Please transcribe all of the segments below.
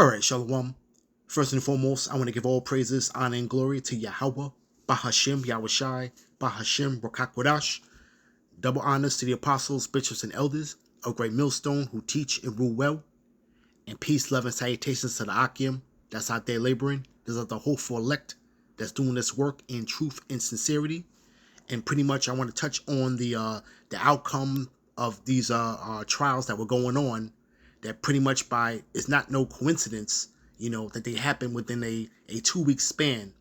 All right, Shalom. First and foremost, I want to give all praises, honor, and glory to Yahweh, Bahashim, Yahushai, Bahashim, Rakakwadash. Double honors to the apostles, bishops, and elders of Great Millstone who teach and rule well. And peace, love, and salutations to the Akim that's out there laboring. This is the hopeful elect that's doing this work in truth and sincerity. And pretty much I want to touch on the outcome of these trials that were going on, that pretty much it's not no coincidence, that they happen within a 2 week span,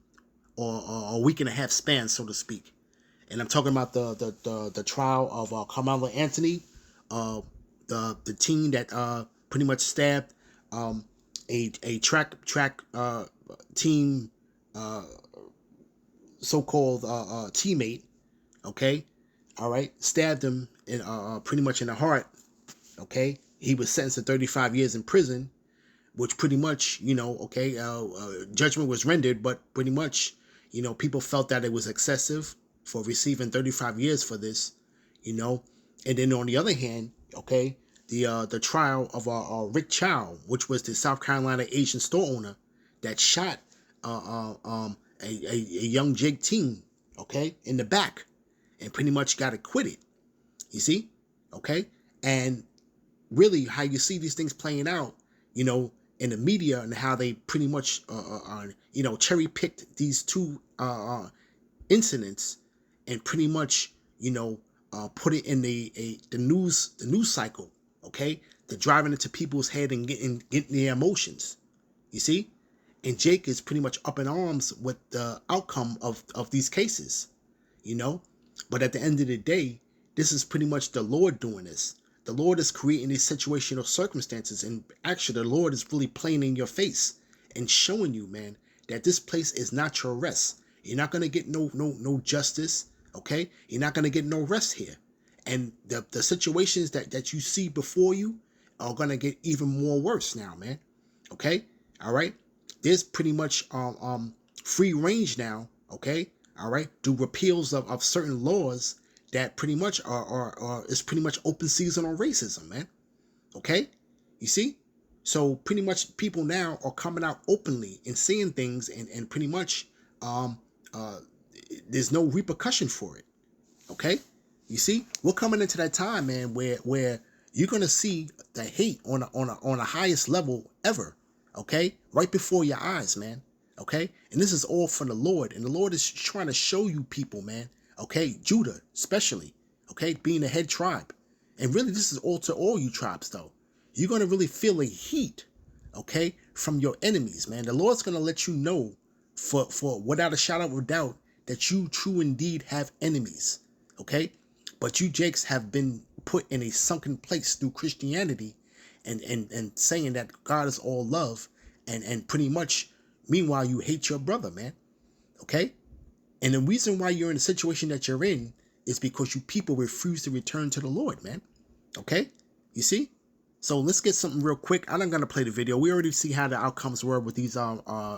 or a week and a half span, so to speak. And I'm talking about the trial of Carmelo Anthony, the teen that pretty much stabbed a track team so-called teammate. Okay, all right, stabbed him in pretty much in the heart. Okay, he was sentenced to 35 years in prison, which pretty much, judgment was rendered, but pretty much, people felt that it was excessive for receiving 35 years for this, and then on the other hand, okay, the trial of Rick Chow, which was the South Carolina Asian store owner that shot a young Jake teen, okay, in the back, and pretty much got acquitted. You see, okay, and really how you see these things playing out, in the media, and how they pretty much, cherry picked these two incidents and pretty much, put it in the news cycle, okay, to driving into people's head and getting their emotions. You see, and Jake is pretty much up in arms with the outcome of these cases, but at the end of the day, this is pretty much the Lord doing this. The Lord is creating these situational circumstances, and actually the Lord is really playing in your face and showing you, man, that this place is not your rest. You're not gonna get no justice, okay? You're not gonna get no rest here. And the situations that you see before you are gonna get even more worse now, man. Okay? All right? There's pretty much free range now, okay? All right, do repeals of certain laws that pretty much is pretty much open season on racism, man. Okay, you see, so pretty much people now are coming out openly and saying things, and pretty much there's no repercussion for it. Okay, you see, we're coming into that time, man, where you're gonna see the hate on a highest level ever. Okay, right before your eyes, man. Okay, and this is all from the Lord, and the Lord is trying to show you people, man. Okay, Judah especially, okay, being the head tribe, and really this is all to all you tribes, though. You're gonna really feel a heat, okay, from your enemies, man. The Lord's gonna let you know, for without a shadow of a doubt, that you true indeed have enemies, okay. But you Jakes have been put in a sunken place through Christianity, and saying that God is all love, and pretty much, meanwhile, you hate your brother, man. Okay? And the reason why you're in the situation that you're in is because you people refuse to return to the Lord, man. Okay? You see? So let's get something real quick. I'm not gonna play the video. We already see how the outcomes were with these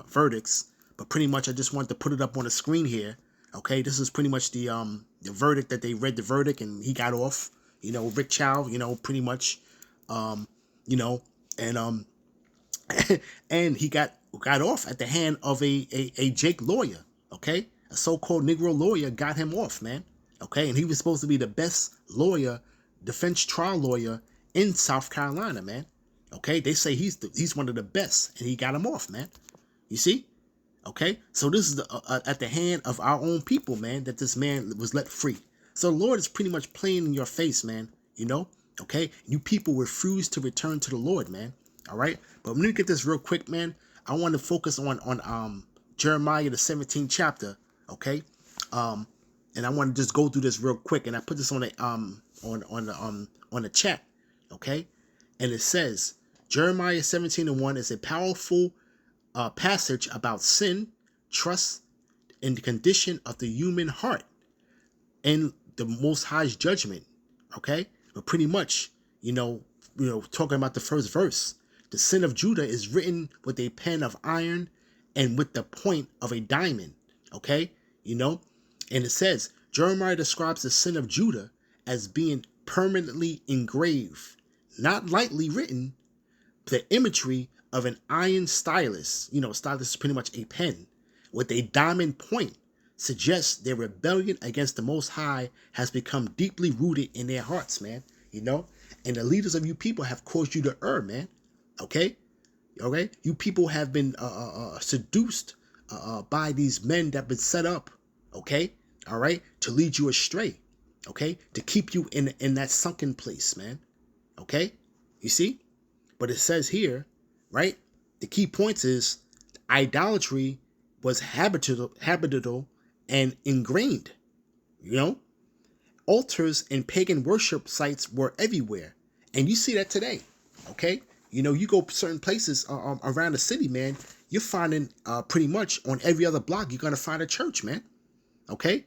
verdicts, but pretty much I just wanted to put it up on the screen here. Okay, this is pretty much the verdict that they read the verdict and he got off. Rick Chow, pretty much, and and he got off at the hand of a Jake lawyer. Okay, a so-called Negro lawyer got him off, man. Okay, and he was supposed to be the best lawyer, defense trial lawyer in South Carolina, man. Okay, they say he's one of the best, and he got him off, man. You see? Okay, so this is at the hand of our own people, man, that this man was let free. So the Lord is pretty much playing in your face, man. Okay, you people refuse to return to the Lord, man. All right, but let me get this real quick, man. I want to focus on Jeremiah the 17th chapter. Okay, and I want to just go through this real quick, and I put this on the chat. Okay, and it says Jeremiah 17:1 is a powerful passage about sin, trust, and the condition of the human heart, and the Most High's judgment. Okay, but pretty much, talking about the first verse, the sin of Judah is written with a pen of iron and with the point of a diamond. Okay, and it says Jeremiah describes the sin of Judah as being permanently engraved, not lightly written, the imagery of an iron stylus, stylus is pretty much a pen, with a diamond point, suggests their rebellion against the Most High has become deeply rooted in their hearts, man. And the leaders of you people have caused you to err, man. Okay? Okay? You people have been seduced by these men that have been set up, okay? All right? To lead you astray, okay? To keep you in that sunken place, man. Okay? You see? But it says here, right? The key points is idolatry was habitual and ingrained. Altars and pagan worship sites were everywhere, and you see that today. Okay, you go certain places around the city, man. You're finding pretty much on every other block you're gonna find a church, man. Okay,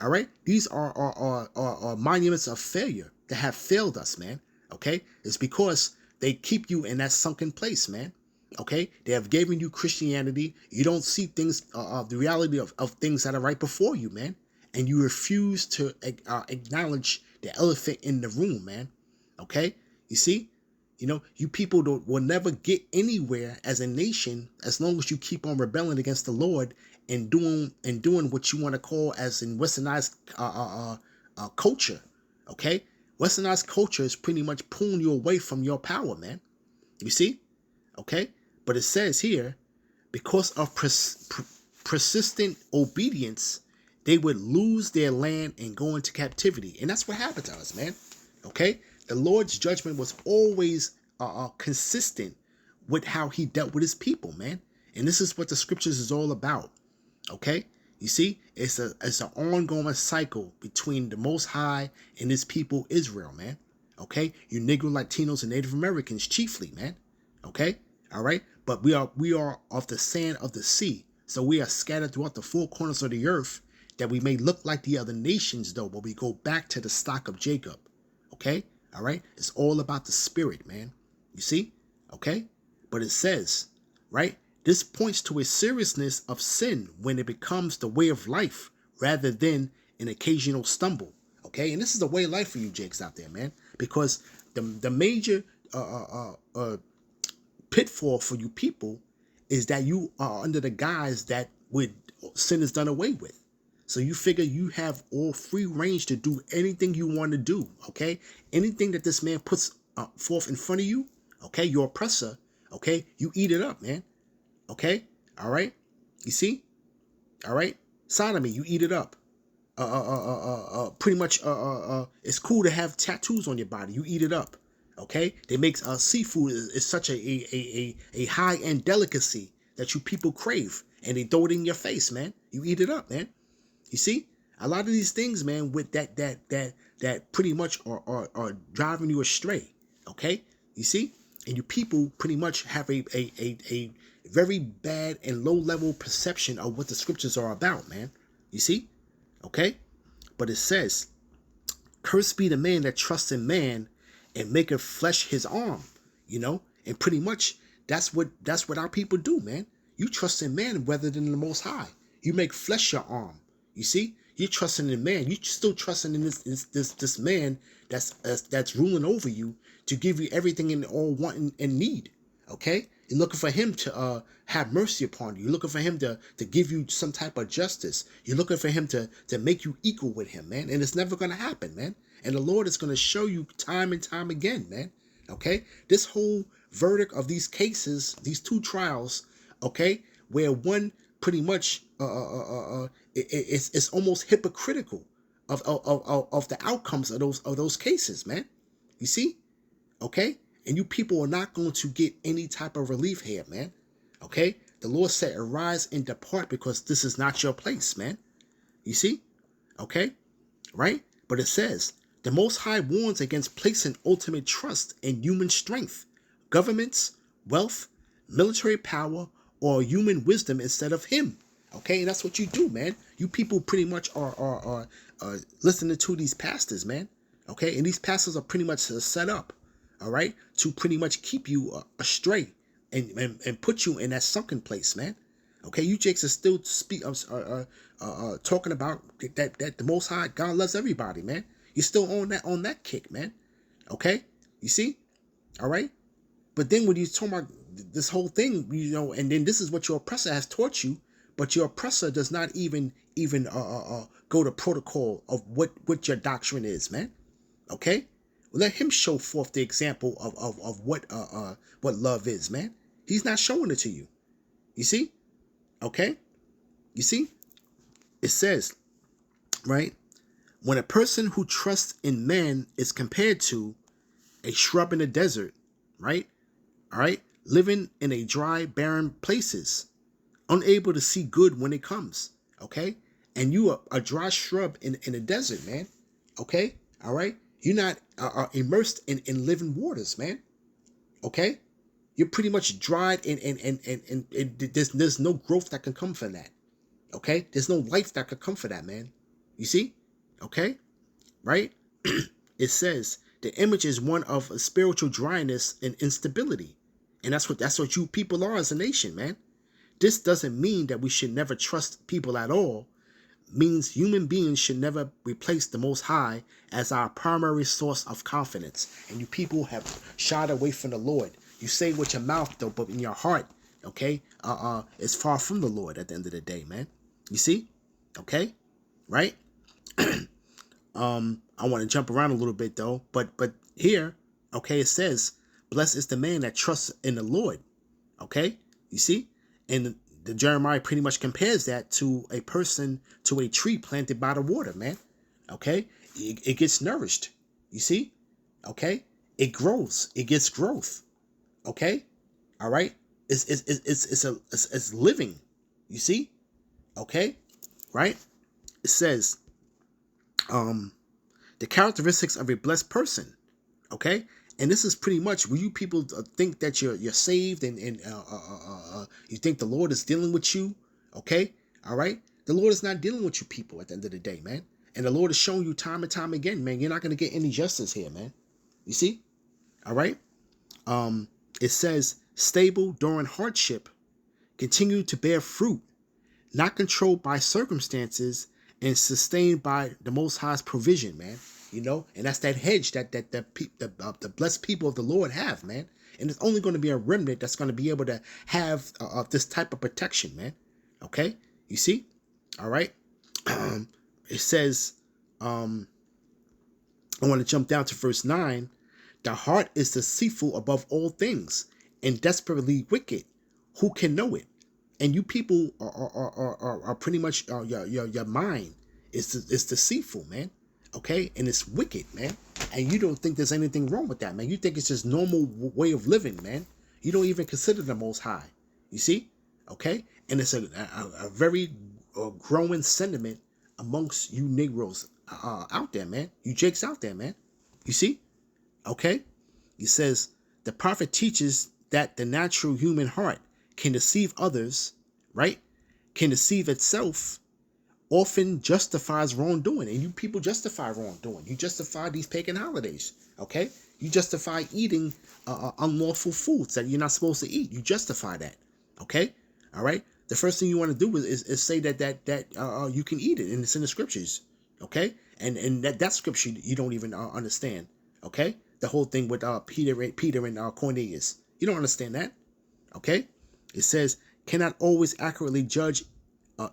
all right. These are monuments of failure that have failed us, man. Okay, it's because they keep you in that sunken place, man. Okay, they have given you Christianity. You don't see things, the reality of things that are right before you, man. And you refuse to acknowledge the elephant in the room, man. Okay, you see, you people will never get anywhere as a nation as long as you keep on rebelling against the Lord and doing what you want to call as in westernized culture. Okay, westernized culture is pretty much pulling you away from your power, man. You see, okay, but it says here, because of persistent obedience, they would lose their land and go into captivity. And that's what happened to us, man. Okay? The Lord's judgment was always consistent with how he dealt with his people, man. And this is what the scriptures is all about. Okay? You see? It's an ongoing cycle between the Most High and his people, Israel, man. Okay? You Negro, Latinos, and Native Americans chiefly, man. Okay? All right? But we are of the sand of the sea. So we are scattered throughout the four corners of the earth, that we may look like the other nations, though, but we go back to the stock of Jacob. Okay? All right? It's all about the spirit, man. You see? Okay? But it says, right? This points to a seriousness of sin when it becomes the way of life rather than an occasional stumble. Okay? And this is the way of life for you Jakes out there, man. Because the major pitfall for you people is that you are under the guise that sin is done away with. So you figure you have all free range to do anything you want to do, okay? Anything that this man puts forth in front of you, okay, your oppressor, okay, you eat it up, man, okay? All right? You see? All right? Sodomy, you eat it up. Pretty much, it's cool to have tattoos on your body. You eat it up, okay? They make seafood is such a high-end delicacy that you people crave, and they throw it in your face, man. You eat it up, man. You see, a lot of these things, man, with that pretty much are driving you astray. Okay, you see, and you people pretty much have a very bad and low level perception of what the scriptures are about, man. You see, okay, but it says, "Cursed be the man that trusts in man and maketh flesh his arm." And pretty much that's what our people do, man. You trust in man rather than the Most High. You make flesh your arm. You see, you're trusting in man. You're still trusting in this man that's ruling over you to give you everything in all want and need. Okay, you're looking for him to have mercy upon you. You're looking for him to give you some type of justice. You're looking for him to make you equal with him, man. And it's never gonna happen, man. And the Lord is gonna show you time and time again, man. Okay, this whole verdict of these cases, these two trials, okay, where one pretty much it's almost hypocritical of the outcomes of those cases, man. You see, okay, and you people are not going to get any type of relief here, man. Okay, the Lord said, "Arise and depart, because this is not your place, man." You see, okay, right? But it says, the Most High warns against placing ultimate trust in human strength, governments, wealth, military power, or human wisdom instead of him. Okay, and that's what you do, man. You people pretty much are listening to these pastors, man. Okay, and these pastors are pretty much set up, all right, to pretty much keep you astray and put you in that sunken place, man. Okay, you Jakes are still talking about that the Most High God loves everybody, man. You're still on that kick, man. Okay, you see, all right. But then when you talk about this whole thing, and then this is what your oppressor has taught you, but your oppressor does not even go to protocol of what your doctrine is, man. Okay, let him show forth the example of what love is, man. He's not showing it to you. You see? Okay? You see? It says, right? When a person who trusts in man is compared to a shrub in the desert, right? All right? Living in a dry, barren places, unable to see good when it comes, okay? And you are a dry shrub in a desert, man, okay? All right? You're not immersed in living waters, man, okay? You're pretty much dried, and there's no growth that can come from that, okay? There's no life that could come from that, man. You see? Okay? Right? It says the image is one of a spiritual dryness and instability. And that's what you people are as a nation, man. This doesn't mean that we should never trust people at all. It means human beings should never replace the Most High as our primary source of confidence. And you people have shied away from the Lord. You say with your mouth though, but in your heart, okay, is far from the Lord at the end of the day, man. You see? Okay? Right? I want to jump around a little bit though, but here, okay, it says, blessed is the man that trusts in the Lord. Okay? You see? And the Jeremiah pretty much compares that to a person, to a tree planted by the water, man. Okay? It gets nourished. You see? Okay? It grows. It gets growth. Okay? All right? It's living. You see? Okay? Right? It says, the characteristics of a blessed person. Okay? And this is pretty much where you people think that you're saved, and you think the Lord is dealing with you. Okay? All right? The Lord is not dealing with you people at the end of the day, man. And the Lord is showing you time and time again, man. You're not going to get any justice here, man. You see? All right? It says, stable during hardship, continue to bear fruit, not controlled by circumstances, and sustained by the Most High's provision, man. You know, and that's that hedge that the blessed people of the Lord have, man. And it's only going to be a remnant that's going to be able to have this type of protection, man. Okay, you see, all right. It says, I want to jump down to verse 9. The heart is deceitful above all things and desperately wicked. Who can know it? And you people are pretty much your mind is deceitful, man. Okay, and it's wicked, man. And you don't think there's anything wrong with that, man. You think it's just normal way of living, man. You don't even consider the Most High. You see? Okay, and it's a very growing sentiment amongst you Negroes out there, man. You Jakes out there, man. You see? Okay, he says the prophet teaches that the natural human heart can deceive others, right? Can deceive itself, often justifies wrongdoing. And you people justify wrongdoing. You justify these pagan holidays, okay? You justify eating unlawful foods that you're not supposed to eat. You justify that, okay? All right? The first thing you want to do is say that you can eat it, and it's in the scriptures, okay? And that scripture you don't even understand, okay? The whole thing with Peter and Cornelius. You don't understand that, okay? It says, cannot always accurately judge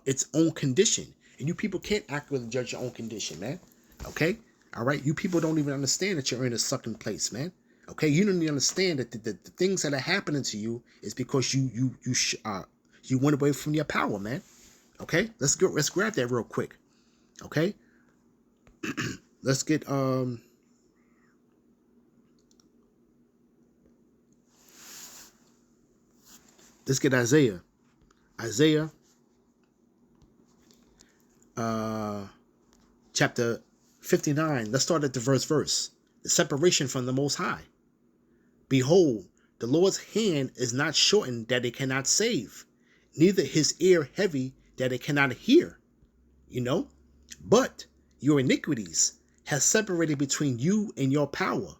its own condition. And you people can't accurately judge your own condition, man. Okay? All right? You people don't even understand that you're in a sucking place, man. Okay? You don't even understand that the things that are happening to you is because you went away from your power, man. Okay? Let's grab that real quick. Okay? Let's get Isaiah. Isaiah chapter 59. Let's start at the verse. The separation from the Most High. Behold, the Lord's hand is not shortened that it cannot save, neither his ear heavy that it cannot hear. You know? But your iniquities have separated between you and your power.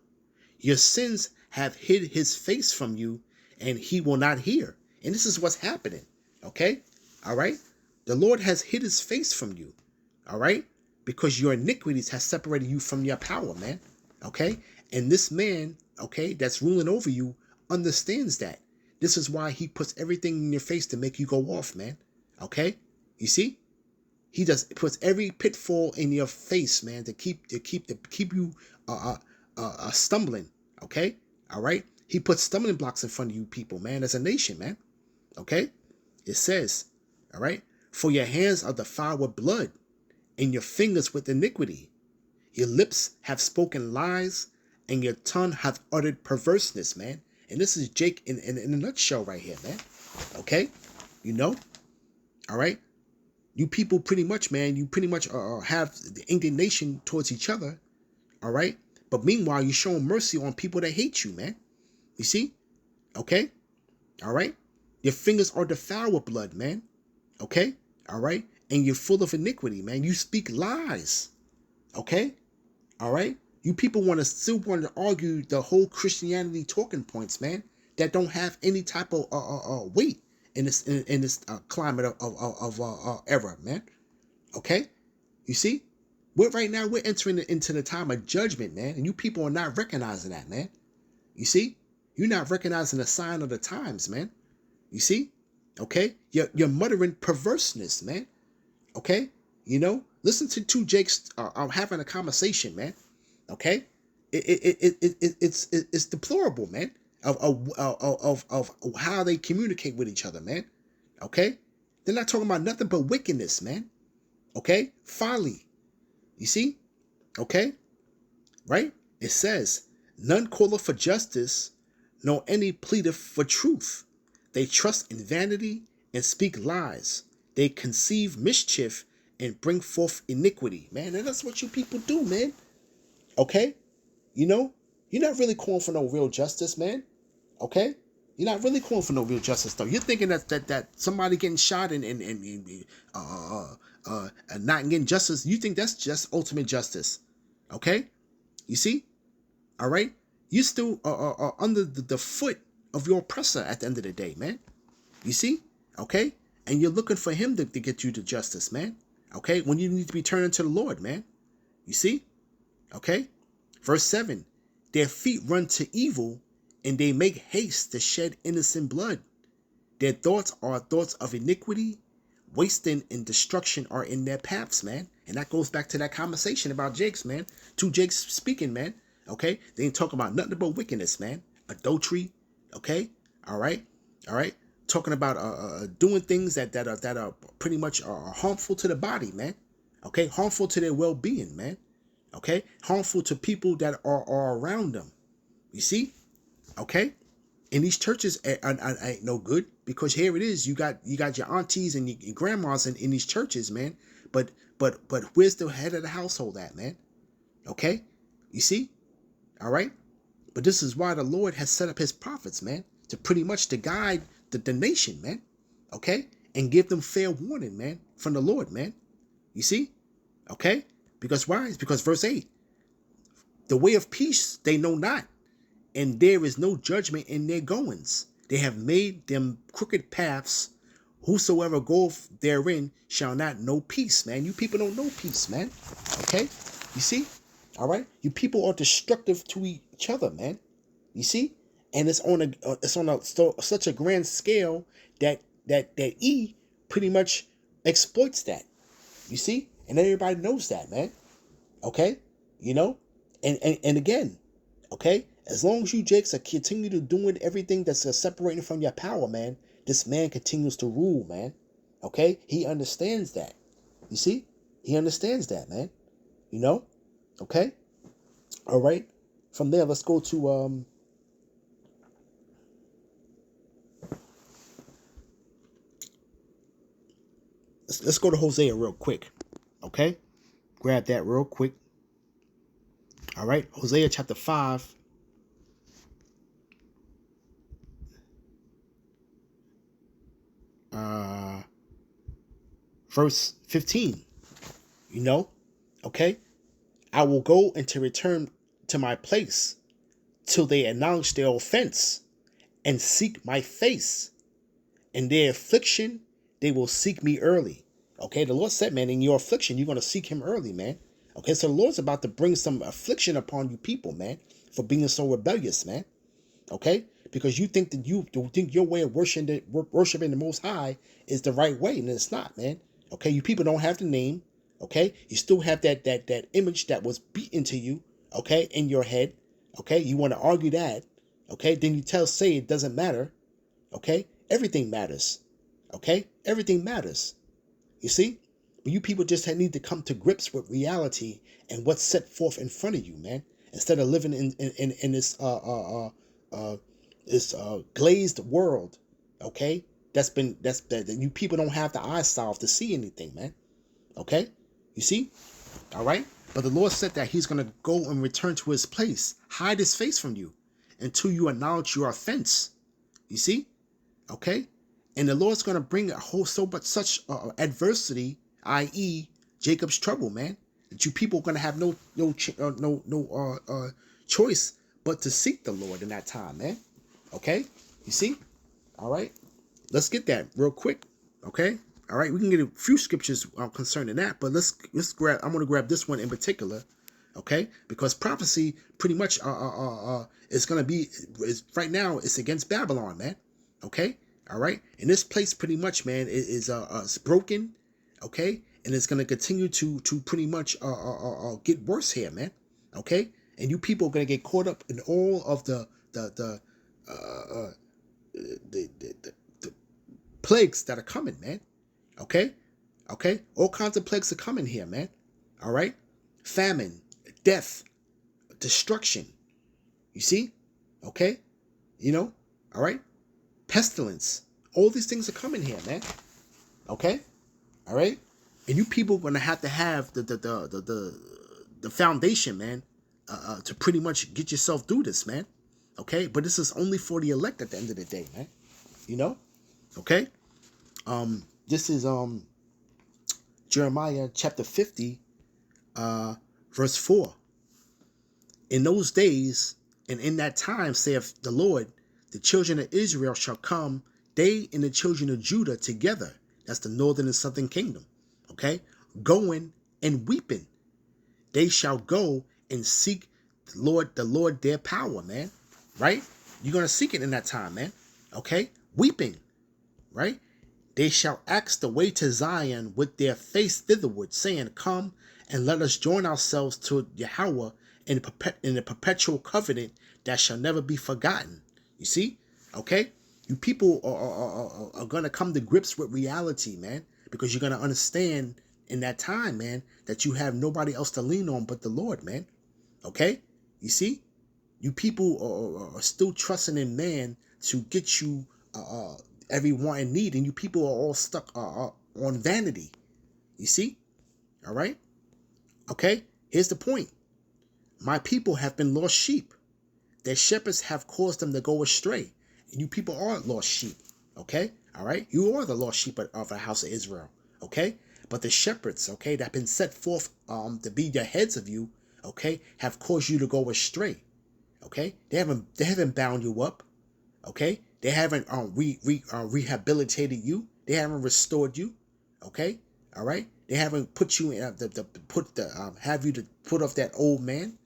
Your sins have hid his face from you, and he will not hear. And this is what's happening. Okay? All right? The Lord has hid his face from you. All right? Because your iniquities have separated you from your power, man. Okay? And this man, okay, that's ruling over you understands that. This is why he puts everything in your face to make you go off, man. Okay? You see? He just puts every pitfall in your face, man, to keep you stumbling. Okay? All right? He puts stumbling blocks in front of you people, man, as a nation, man. Okay? It says, all right? For your hands are defiled with blood, and your fingers with iniquity. Your lips have spoken lies, and your tongue hath uttered perverseness, man. And this is Jake in a nutshell right here, man. Okay? You know? All right? You people pretty much, man, you pretty much have the indignation towards each other. All right? But meanwhile, you're showing mercy on people that hate you, man. You see? Okay? All right? Your fingers are defiled with blood, man. Okay? All right? And you're full of iniquity, man. You speak lies. Okay? All right? You people still want to argue the whole Christianity talking points, man, that don't have any type of weight in this climate of era, man. Okay? You see? Right now we're entering into the time of judgment, man, and you people are not recognizing that, man. You see? You're not recognizing the sign of the times, man. You see? Okay? You're muttering perverseness, man. Okay? You know? Listen to two Jakes having a conversation, man. Okay? It's deplorable, man. Of how they communicate with each other, man. Okay? They're not talking about nothing but wickedness, man. Okay? Folly. You see? Okay? Right? It says, none calleth for justice, nor any pleadeth for truth. They trust in vanity and speak lies. They conceive mischief and bring forth iniquity. Man, and that's what you people do, man. Okay? You know? You're not really calling for no real justice, man. Okay? You're not really calling for no real justice, though. You're thinking that somebody getting shot and not getting justice, you think that's just ultimate justice. Okay? You see? All right? You still are under the foot of your oppressor at the end of the day, man. You see? Okay? And you're looking for him to get you to justice, man. Okay? When you need to be turning to the Lord, man. You see? Okay? Verse 7. Their feet run to evil, and they make haste to shed innocent blood. Their thoughts are thoughts of iniquity. Wasting and destruction are in their paths, man. And that goes back to that conversation about Jakes, man. Two Jakes speaking, man. Okay? They ain't talking about nothing but wickedness, man. Adultery. Okay? All right? All right? Talking about doing things that are pretty much harmful to the body, man. Okay? Harmful to their well-being, man. Okay? Harmful to people that are around them. You see? Okay? And these churches ain't no good, because here it is. You got your aunties and your grandmas in these churches, man. But where's the head of the household at, man? Okay? You see? All right? But this is why the Lord has set up his prophets, man, to pretty much to guide the nation, man. Okay? And give them fair warning, man, from the Lord, man. You see? Okay? Because why? It's because verse 8. The way of peace they know not, and there is no judgment in their goings. They have made them crooked paths. Whosoever goeth therein shall not know peace, man. You people don't know peace, man. Okay? You see? All right? You people are destructive to each other, man. You see? And it's on such a grand scale that E pretty much exploits that. You see? And everybody knows that, man. Okay? You know? And again, okay? As long as you Jakes are continue to doing everything that's separating from your power, man, this man continues to rule, man. Okay? He understands that. You see? He understands that, man. You know? Okay? All right? From there, let's go to let's go to Hosea real quick. Okay? Grab that real quick. All right? Hosea chapter 5. Verse 15. You know? Okay? I will go and to return to my place till they acknowledge their offense and seek my face. In their affliction, they will seek me early. Okay, the Lord said, man, in your affliction, you're going to seek him early, man. Okay, so the Lord's about to bring some affliction upon you people, man, for being so rebellious, man. Okay? Because you think that you think your way of worshiping the Most High is the right way, and it's not, man. Okay? You people don't have the name. Okay? You still have that image that was beaten to you, okay, in your head. Okay? You want to argue that. Okay? Then you say it doesn't matter. Okay? Everything matters. Okay? Everything matters. You see? But you people just need to come to grips with reality and what's set forth in front of you, man. Instead of living in this glazed world, okay? That you people don't have the eyesight to see anything, man. Okay? You see? All right? But the Lord said that he's going to go and return to his place, hide his face from you until you acknowledge your offense. You see? Okay? And the Lord's going to bring such adversity, i.e., Jacob's trouble, man, that you people are going to have no choice but to seek the Lord in that time, man. Okay? You see? All right? Let's get that real quick. Okay? All right? We can get a few scriptures concerning that, but let's grab. I'm going to grab this one in particular. Okay? Because prophecy pretty much is going to be right now. It's against Babylon, man. Okay? All right? And this place pretty much, man, is broken. Okay? And it's going to continue to pretty much get worse here, man. Okay? And you people are going to get caught up in all of the plagues that are coming, man. Okay? Okay? All kinds of plagues are coming here, man. All right? Famine, death, destruction. You see? Okay? You know? All right? Pestilence. All these things are coming here, man. Okay? All right? And you people are going to have the foundation, man, to pretty much get yourself through this, man. Okay? But this is only for the elect at the end of the day, man. You know? Okay? This is Jeremiah chapter 50, verse 4. In those days and in that time, saith the Lord, the children of Israel shall come, they and the children of Judah together. That's the northern and southern kingdom. Okay? Going and weeping. They shall go and seek the Lord their power, man. Right? You're going to seek it in that time, man. Okay? Weeping. Right? They shall ask the way to Zion with their face thitherward, saying, come and let us join ourselves to Yahweh in the perpetual covenant that shall never be forgotten. You see? Okay? You people are going to come to grips with reality, man, because you're going to understand in that time, man, that you have nobody else to lean on but the Lord, man. Okay? You see? You people are still trusting in man to get you every want and need, and you people are all stuck on vanity. You see? All right? Okay? Here's the point. My people have been lost sheep. Their shepherds have caused them to go astray. And you people are lost sheep. Okay? All right? You are the lost sheep of the house of Israel. Okay? But the shepherds, okay, that have been set forth to be the heads of you, okay, have caused you to go astray. Okay? They haven't bound you up. Okay? They haven't rehabilitated you. They haven't restored you. Okay? All right? They haven't put you in have you to put off that old man.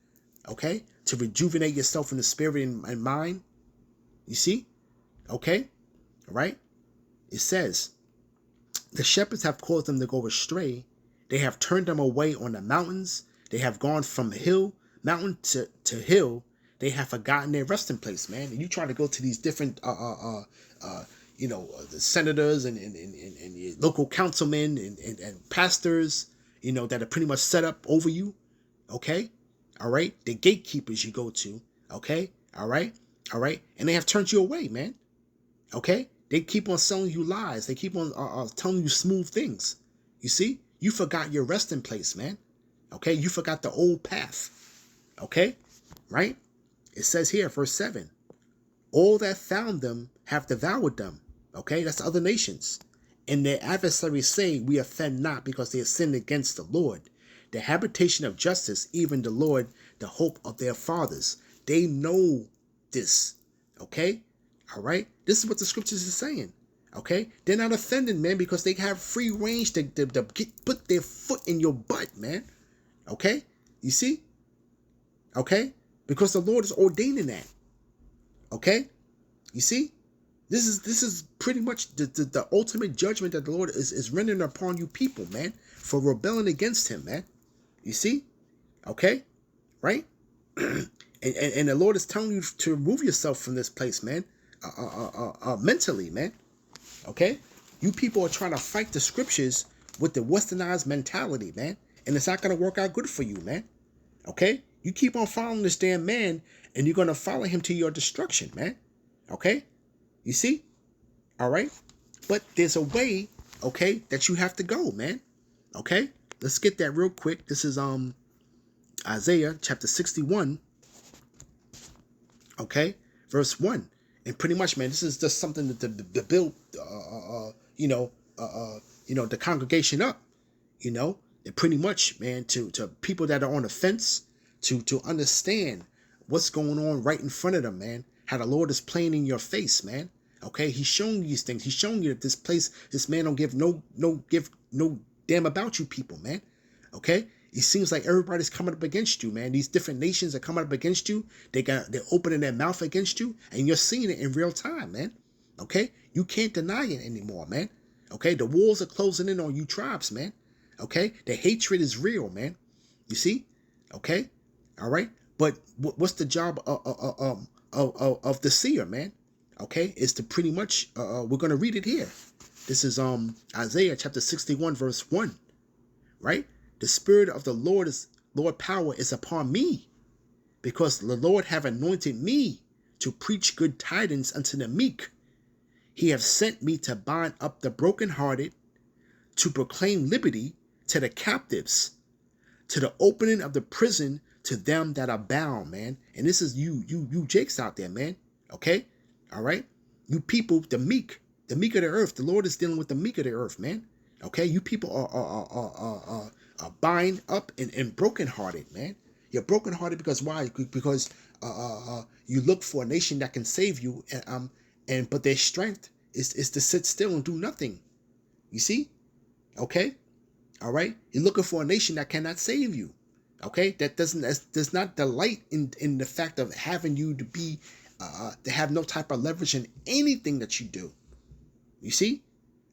Okay? To rejuvenate yourself in the spirit and mind. You see? Okay? All right? It says, the shepherds have caused them to go astray. They have turned them away on the mountains. They have gone from mountain to hill. They have forgotten their resting place, man. And you try to go to these different, the senators and local councilmen and pastors, that are pretty much set up over you. Okay? All right? The gatekeepers you go to. Okay? All right? All right? And they have turned you away, man. Okay? They keep on selling you lies. They keep on telling you smooth things. You see? You forgot your resting place, man. Okay? You forgot the old path. Okay? Right? It says here, verse 7, all that found them have devoured them. Okay? That's other nations. And their adversaries say, we offend not because they have sinned against the Lord. The habitation of justice, even the Lord, the hope of their fathers. They know this. Okay? All right? This is what the scriptures are saying. Okay? They're not offended, man, because they have free range to put their foot in your butt, man. Okay? You see? Okay? Because the Lord is ordaining that. Okay? You see? This is pretty much the ultimate judgment that the Lord is rendering upon you people, man, for rebelling against him, man. You see? Okay? Right? And the Lord is telling you to remove yourself from this place, man. Mentally, man. Okay? You people are trying to fight the scriptures with the westernized mentality, man. And it's not going to work out good for you, man. Okay? You keep on following this damn man, and you're going to follow him to your destruction, man. Okay? You see? All right? But there's a way, okay, that you have to go, man. Okay? Let's get that real quick. This is Isaiah chapter 61, okay, verse 1. And pretty much, man, this is just something that the build, the congregation up, and pretty much, man, to people that are on the fence, to understand what's going on right in front of them, man. How the Lord is playing in your face, man. Okay, He's showing you these things. He's showing you that this man don't give no damn about you people, man. Okay, it seems like everybody's coming up against you, man. These different nations are coming up against you. They're opening their mouth against you, and you're seeing it in real time, man. Okay, you can't deny it anymore, man. Okay, the walls are closing in on you tribes, man. Okay, the hatred is real, man. You see? Okay, all right. But what's the job of the seer, man? Okay, is to pretty much we're gonna read it here. This is Isaiah chapter 61 verse 1, right? The spirit of the Lord power is upon me, because the Lord have anointed me to preach good tidings unto the meek. He have sent me to bind up the brokenhearted, to proclaim liberty to the captives, to the opening of the prison to them that are bound, man. And this is you Jakes out there, man. Okay? All right? You people, the meek of the earth. The Lord is dealing with the meek of the earth, man. Okay? You people are bind up and brokenhearted, man. You're brokenhearted because why? Because you look for a nation that can save you, but their strength is to sit still and do nothing. You see? Okay? All right? You're looking for a nation that cannot save you. Okay? That does not delight in the fact of having you to have no type of leverage in anything that you do. You see?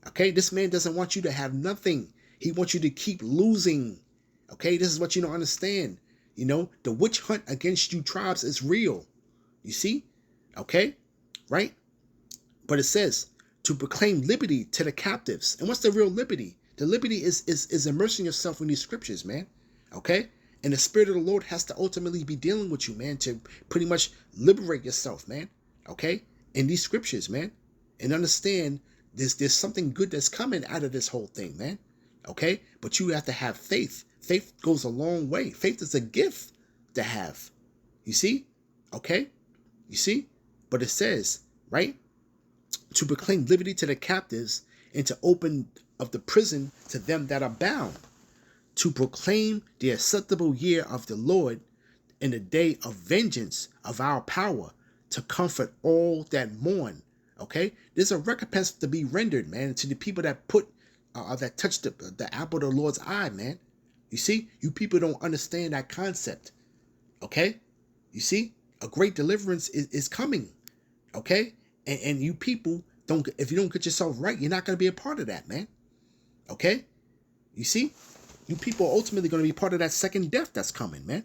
Okay? This man doesn't want you to have nothing. He wants you to keep losing. Okay? This is what you don't understand. The witch hunt against you tribes is real. You see? Okay? Right? But it says to proclaim liberty to the captives. And what's the real liberty? The liberty is immersing yourself in these scriptures, man. Okay? And the Spirit of the Lord has to ultimately be dealing with you, man, to pretty much liberate yourself, man. Okay? In these scriptures, man. And understand there's something good that's coming out of this whole thing, man. Okay? But you have to have faith. Faith goes a long way. Faith is a gift to have. You see? Okay? You see? But it says, right? To proclaim liberty to the captives and to open of the prison to them that are bound, to proclaim the acceptable year of the Lord and the day of vengeance of our power, to comfort all that mourn. Okay, there's a recompense to be rendered, man, to the people that that touch the apple of the Lord's eye, man. You see, you people don't understand that concept. Okay, you see, a great deliverance is coming. Okay, and you people if you don't get yourself right, you're not going to be a part of that, man. Okay, you see, you people are ultimately going to be part of that second death that's coming, man.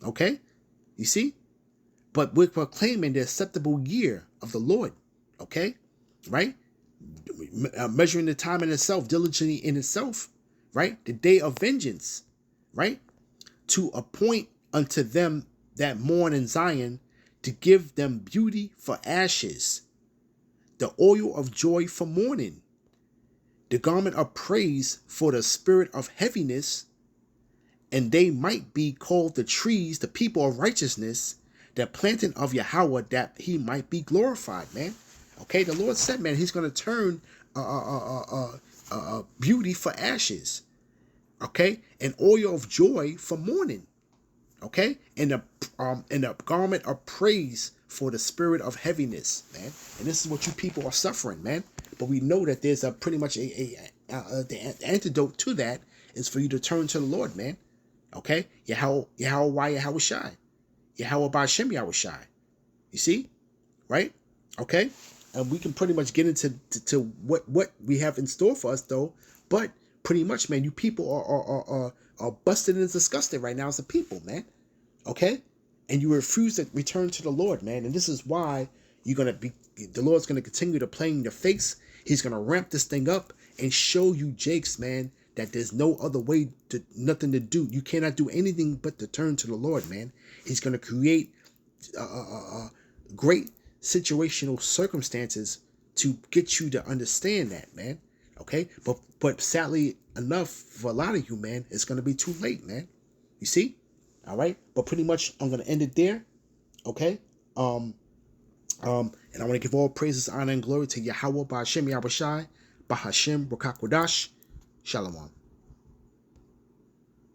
Okay, you see, but we're proclaiming the acceptable year of the Lord. Okay, right? Measuring the time in itself, diligently in itself, right? The day of vengeance, right? To appoint unto them that mourn in Zion, to give them beauty for ashes, the oil of joy for mourning, the garment of praise for the spirit of heaviness, and they might be called the trees, the people of righteousness, the planting of Yahweh, that he might be glorified, man. Okay, the Lord said, man, he's going to turn beauty for ashes, okay, and oil of joy for mourning, okay, and the garment of praise for the spirit of heaviness, man. And this is what you people are suffering, man. But we know that there's pretty much the antidote to that is for you to turn to the Lord, man. Okay, Yahweh Shai, Yahweh Ba'ashem Yahweh Shai. You see, right? Okay, and we can pretty much get into to what we have in store for us, though. But pretty much, man, you people are busted and disgusted right now as a people, man. Okay, and you refuse to return to the Lord, man, and this is why you're gonna be. The Lord's gonna continue to play in your face. He's gonna ramp this thing up and show you, Jakes, man, that there's no other way to nothing to do. You cannot do anything but to turn to the Lord, man. He's gonna create great situational circumstances to get you to understand that, man. Okay, but sadly enough for a lot of you, man, it's gonna be too late, man. You see? All right, but pretty much I'm gonna end it there. Okay, and I want to give all praises, honor, and glory to Yahweh, Ba'ashem Yahushai, Bahashem Rakakwadash, Shalom.